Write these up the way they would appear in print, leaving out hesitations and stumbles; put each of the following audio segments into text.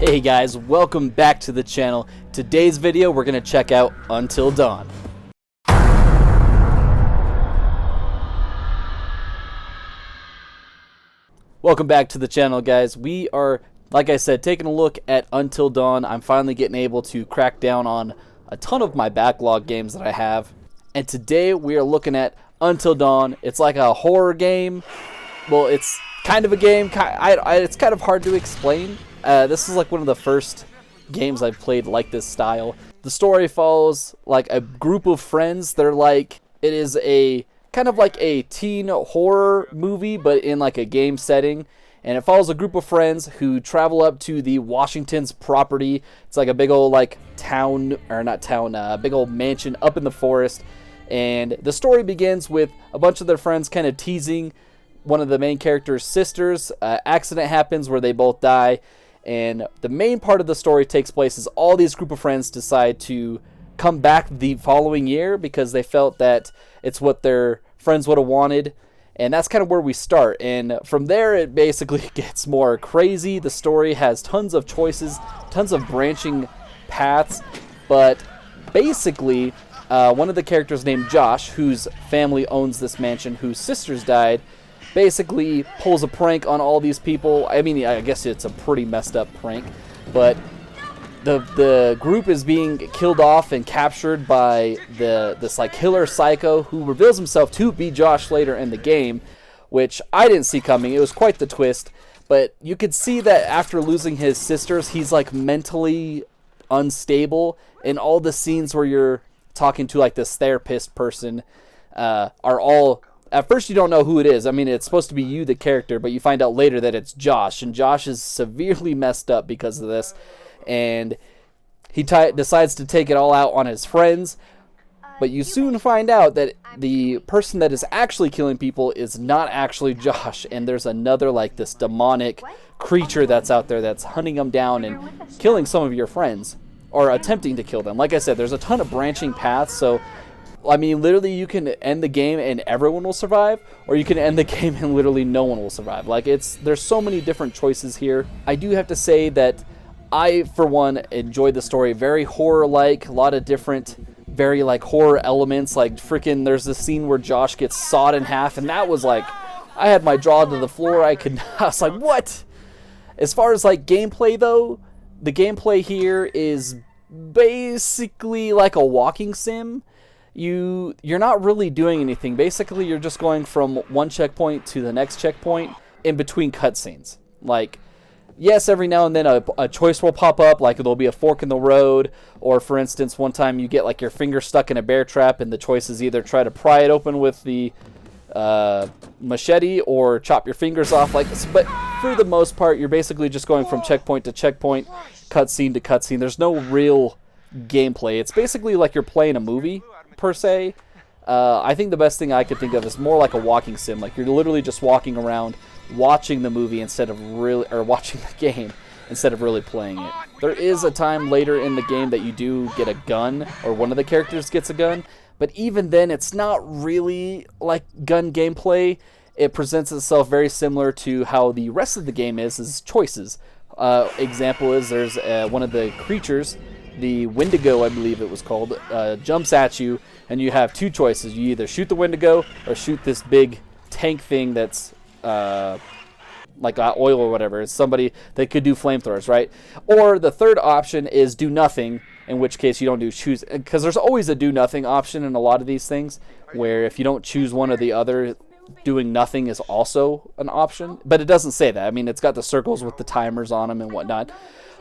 Hey guys, welcome back to the channel. Today's video we're going to check out Until Dawn. Welcome back to the channel, guys. We are, like I said, taking a look at Until Dawn. I'm finally getting able to crack down on a ton of my backlog games that I have. And today we are looking at Until Dawn. It's like a horror game. Well, it's kind of a game. It's kind of hard to explain. This is like one of the first games I've played like this style. The story follows like a group of friends. It is a kind of like a teen horror movie, but in like a game setting. And it follows a group of friends who travel up to the Washington's property. It's like a big old like big old mansion up in the forest. And the story begins with a bunch of their friends kind of teasing one of the main character's sisters. Accident happens where they both die. And the main part of the story takes place as all these group of friends decide to come back the following year because they felt that it's what their friends would have wanted. And that's kind of where we start. And from there, it basically gets more crazy. The story has tons of choices, tons of branching paths. But basically, one of the characters named Josh, whose family owns this mansion, whose sisters died, basically pulls a prank on all these people. I mean, I guess it's a pretty messed up prank, but the group is being killed off and captured by this like killer psycho who reveals himself to be Josh later in the game, which I didn't see coming. It was quite the twist, but you could see that after losing his sisters, he's like mentally unstable, and all the scenes where you're talking to like this therapist person are all... At first, you don't know who it is. I mean, it's supposed to be you, the character, but you find out later that it's Josh. And Josh is severely messed up because of this. And he decides to take it all out on his friends. But you soon find out that the person that is actually killing people is not actually Josh. And there's another, like, this demonic creature that's out there that's hunting them down and killing some of your friends. Or attempting to kill them. Like I said, there's a ton of branching paths, so... I mean, literally, you can end the game and everyone will survive, or you can end the game and literally no one will survive. Like, there's so many different choices here. I do have to say that I, for one, enjoyed the story. Very horror-like, a lot of different, very, like, horror elements. Like, freaking, there's this scene where Josh gets sawed in half, and that was, like, I had my jaw to the floor. I was like, what? As far as, like, gameplay, though, the gameplay here is basically like a walking sim. You're not really doing anything. Basically, you're just going from one checkpoint to the next checkpoint in between cutscenes. Like, yes, every now and then a choice will pop up, like there'll be a fork in the road, or for instance, one time you get like your finger stuck in a bear trap, and the choice is either try to pry it open with the machete or chop your fingers off. Like, but for the most part, you're basically just going from checkpoint to checkpoint, cutscene to cutscene. There's no real gameplay. It's basically like you're playing a movie, per se. I think the best thing I could think of is more like a walking sim. Like, you're literally just walking around watching the movie instead of watching the game instead of really playing it. There is a time later in the game that you do get a gun, or one of the characters gets a gun, but even then it's not really like gun gameplay. It presents itself very similar to how the rest of the game is choices. Example is there's one of the creatures, the Wendigo, I believe it was called, jumps at you, and you have two choices. You either shoot the Wendigo or shoot this big tank thing that's like oil or whatever. It's somebody that could do flamethrowers, right? Or the third option is do nothing, in which case you don't choose, because there's always a do nothing option in a lot of these things, where if you don't choose one or the other, doing nothing is also an option. But it doesn't say that. I mean, it's got the circles with the timers on them and whatnot.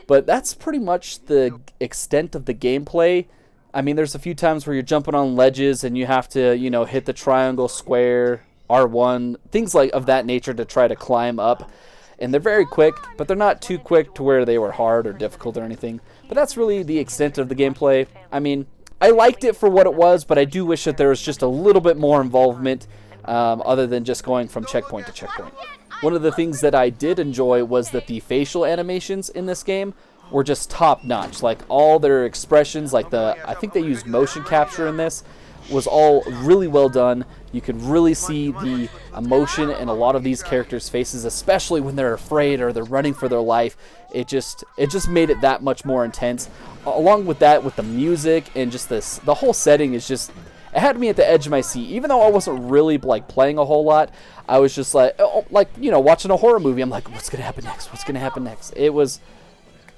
But that's pretty much the extent of the gameplay. I mean, there's a few times where you're jumping on ledges and you have to, hit the triangle, square, R1, things like of that nature to try to climb up. And they're very quick, but they're not too quick to where they were hard or difficult or anything. But that's really the extent of the gameplay. I mean, I liked it for what it was, but I do wish that there was just a little bit more involvement other than just going from checkpoint to checkpoint. One of the things that I did enjoy was that the facial animations in this game were just top notch. Like, all their expressions, like I think they used motion capture in this, was all really well done. You could really see the emotion in a lot of these characters' faces, especially when they're afraid or they're running for their life. It just made it that much more intense. Along with that, with the music and just the whole setting is just, it had me at the edge of my seat. Even though I wasn't really like playing a whole lot, I was just like, watching a horror movie. I'm like, what's gonna happen next? What's gonna happen next?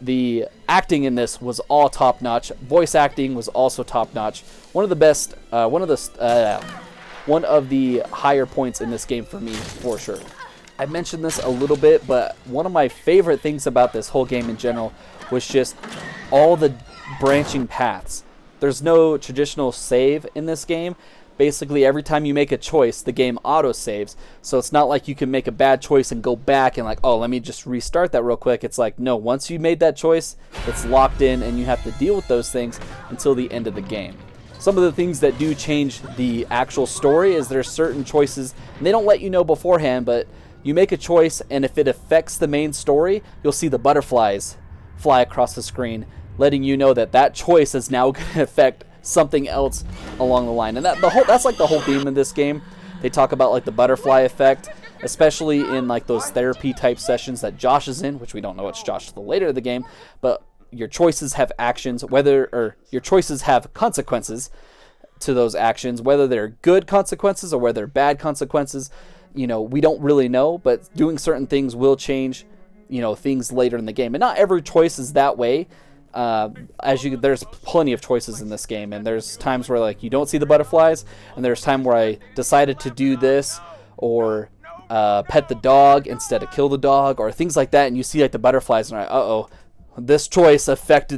The acting in this was all top notch. Voice acting was also top notch. One of the best, one of the higher points in this game for me, for sure. I mentioned this a little bit, but one of my favorite things about this whole game in general was just all the branching paths. There's no traditional save in this game. Basically, every time you make a choice, the game auto-saves. So it's not like you can make a bad choice and go back and like, oh, let me just restart that real quick. It's like, no, once you made that choice, it's locked in and you have to deal with those things until the end of the game. Some of the things that do change the actual story is there's certain choices, and they don't let you know beforehand, but you make a choice, and if it affects the main story, you'll see the butterflies fly across the screen, letting you know that that choice is now going to affect something else along the line. And that's like the whole theme of this game. They talk about like the butterfly effect, especially in like those therapy type sessions that Josh is in, which we don't know it's Josh till later in the game, but your choices have actions, your choices have consequences to those actions, whether they're good consequences or whether they're bad consequences. We don't really know, but doing certain things will change, things later in the game. And not every choice is that way. There's plenty of choices in this game, and there's times where like you don't see the butterflies, and there's time where I decided to do this or pet the dog instead of kill the dog or things like that, and you see like the butterflies, and this choice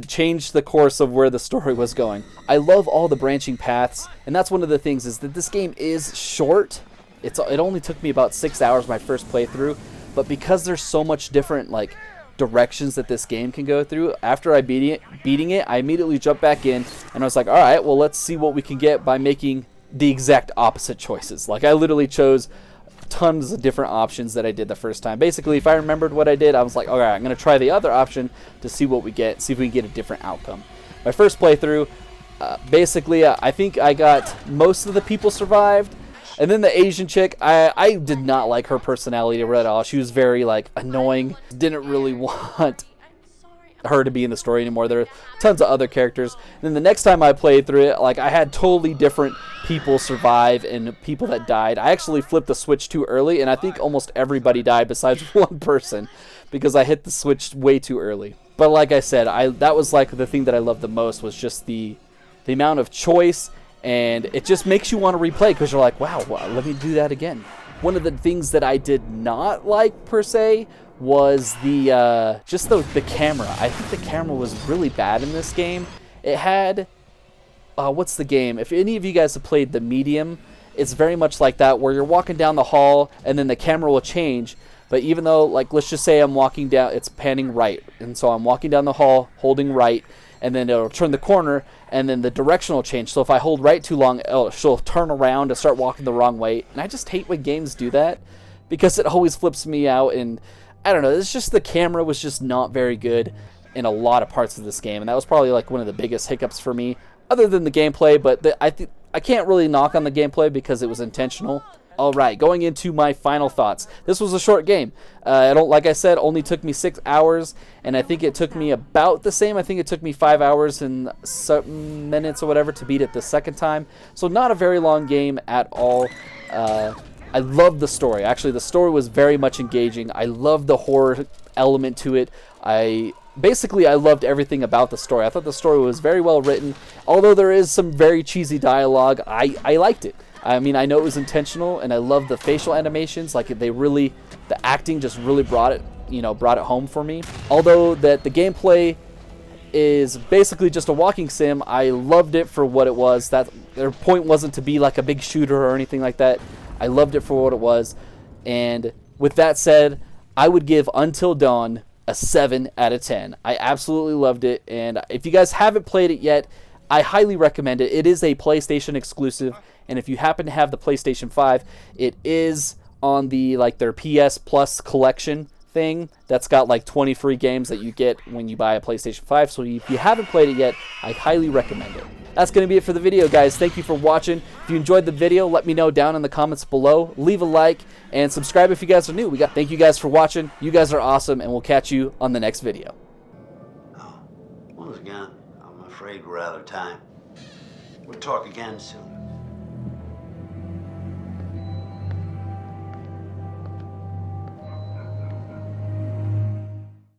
changed the course of where the story was going. I love all the branching paths, and that's one of the things is that this game is short. It only took me about 6 hours my first playthrough, but because there's so much different like directions that this game can go through, after I beating it, I immediately jumped back in and I was like, all right, well, let's see what we can get by making the exact opposite choices. Like I literally chose tons of different options that I did the first time. Basically, if I remembered what I did, I was like, all right, I'm going to try the other option to see what we get, see if we can get a different outcome. My first playthrough, basically, I think I got most of the people survived. And then the Asian chick, I did not like her personality at all. She was very like annoying. Didn't really want her to be in the story anymore. There are tons of other characters. And then the next time I played through it, like I had totally different people survive and people that died. I actually flipped the switch too early, and I think almost everybody died besides one person because I hit the switch way too early. But like I said, that was like the thing that I loved the most was just the amount of choice. And it just makes you want to replay because you're like, wow, let me do that again. One of the things that I did not like per se was the camera. I think the camera was really bad in this game. It had, what's the game? If any of you guys have played The Medium, it's very much like that where you're walking down the hall and then the camera will change. But even though, like, let's just say I'm walking down, it's panning right. And so I'm walking down the hall, holding right, and then it'll turn the corner, and then the direction will change. So if I hold right too long, she'll turn around and start walking the wrong way. And I just hate when games do that because it always flips me out. And I don't know, it's just the camera was just not very good in a lot of parts of this game. And that was probably like one of the biggest hiccups for me, other than the gameplay. But I can't really knock on the gameplay because it was intentional. Alright, going into my final thoughts. This was a short game. Like I said, only took me 6 hours, and I think it took me about the same. I think it took me 5 hours and some minutes or whatever to beat it the second time. So not a very long game at all. I loved the story. Actually, the story was very much engaging. I loved the horror element to it. Basically, I loved everything about the story. I thought the story was very well written. Although there is some very cheesy dialogue, I liked it. I mean, I know it was intentional, and I love the facial animations. Like the acting just really brought it home for me. Although that the gameplay is basically just a walking sim, I loved it for what it was. That their point wasn't to be like a big shooter or anything like that. I loved it for what it was. And with that said, I would give Until Dawn a 7 out of 10. I absolutely loved it, and if you guys haven't played it yet, I highly recommend it. It is a PlayStation exclusive, and if you happen to have the PlayStation 5, it is on their PS Plus collection thing that's got like 20 free games that you get when you buy a PlayStation 5. So if you haven't played it yet, I highly recommend it. that's going to be it for the video, guys. Thank you for watching. If you enjoyed the video, let me know down in the comments below. Leave a like and subscribe if you guys are new. Thank you guys for watching. You guys are awesome, and we'll catch you on the next video. Once again, I'm afraid we're out of time. We'll talk again soon.